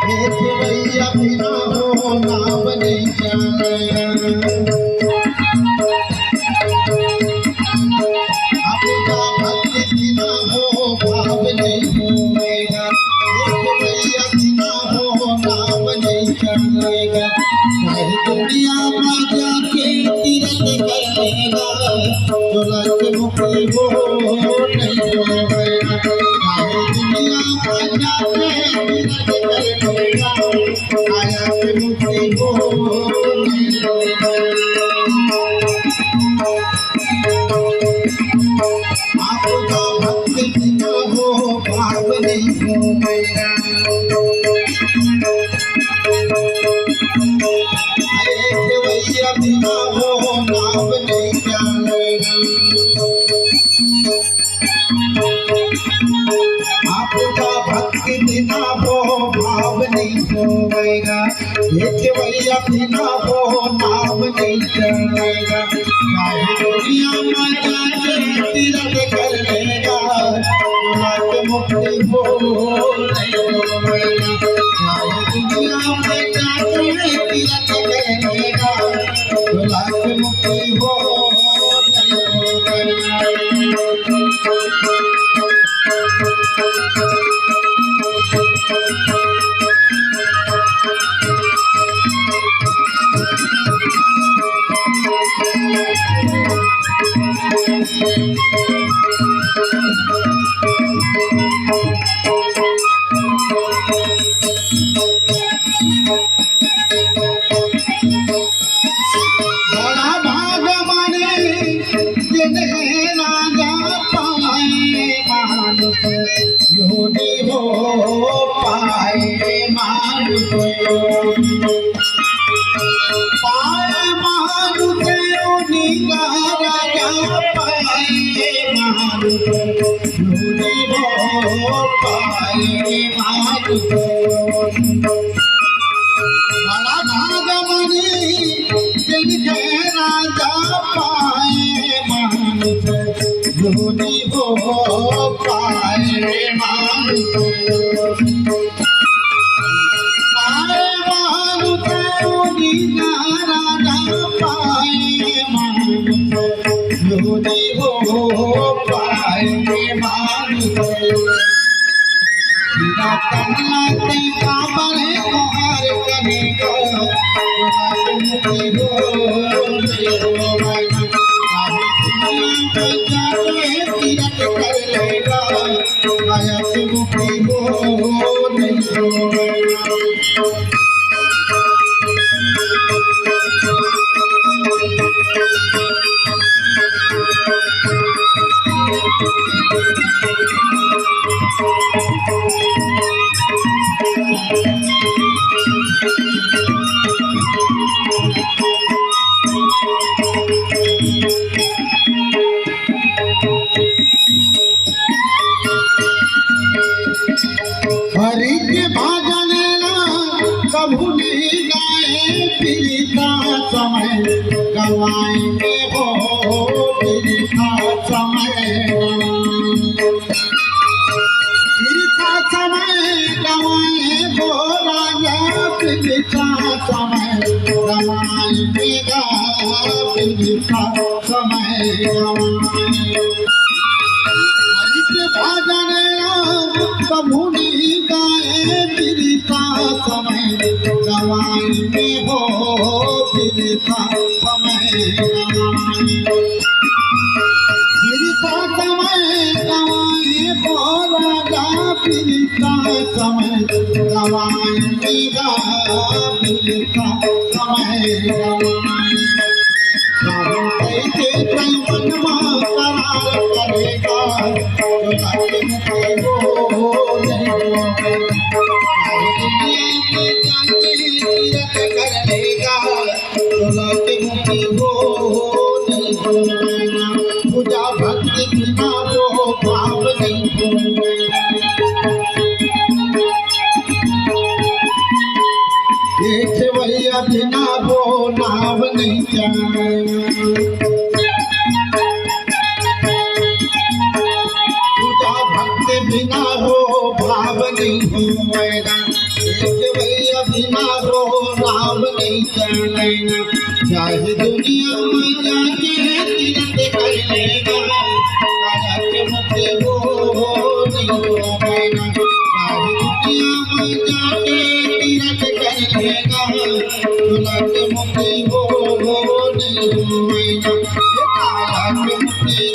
भैया बिना हो नाम नहीं चलेगा। आपका भक्त बिना हो भाव नहीं होएगा। भैया बिना हो नाम नहीं चलेगा। चाहे दुनिया में जाके तीरथ कर लेगा, जो लग मुक्ति हो नहीं होएगा। चाहे दुनिया में जाके तीरथ कर लेगा, आया के मुक्ति हो नहीं होएगा। आपका भक्त बिना हो भाव नहीं होएगा। भैया बिना हो नाम नहीं चलेगा। आपका भक्त बिना हो भाव नहीं होएगा। भैया बिना हो नाम नहीं चलेगा। चाहे दुनिया में जाके तीरथ कर लेगा, मुक्ति हो नहीं होएगा। चाहे दुनिया में जाके तीरथ कर लेगा, मुक्ति हो नहीं बड़ा भाग माने जिन्हें राजा पाए मानुष योनि हो पाए मानुष पाए मानुष योनि का राजा पाए मानुष योनि हो पाए मानुष बड़ा भाग माने जिनके राजा पाए मानुष योनि हो पाए मानुष पाए मानुष योनि का राजा पाए मानुष योनि हो पाए मानुष तन्नाते कामरे कुमार कनेगा, मुक्ति हो नहीं होएगा। चाहे दुनिया में जाके तीरथ कर लेगा, आया के मुक्ति हो नहीं होएगा। हरि के भजन कभू नहीं गाए, पीड़िता समय गवाएंगे हो पीड़िता समय। पीड़िता समय गवाए हो राजा, पीड़िता समय गवाएंगे पीड़िता समय गवाए। भजन कभू नहीं गाए, पीड़िता समय गवाएंगे हो पीड़िता समय गवाए। पीड़िता समय गवाए हो राजा, पीड़िता समय गवाएंगे पीड़िता समय गवाए। कैसे मन करार करेगा, मुक्ति हो नहीं होएगा। दुनिया में जाके तीरथ कर लेगा, मुक्ति हो नहीं होएगा। पूजा भक्ति बिना वो भाव नहीं होएगा। भैया बिना वो नाम नहीं चलेगा। पूजा भक्ति बिना हो भाव नहीं होएगा। के भैया बिना रो नाम नहीं चलना चाहे दुनिया में जाके तीरथ कर लेगा काया के मुक्ति हो नहीं होगा चाहे दुनिया में जाके तीरथ कर लेगा काया के मुक्ति हो नहीं होगा काया के मुक्ति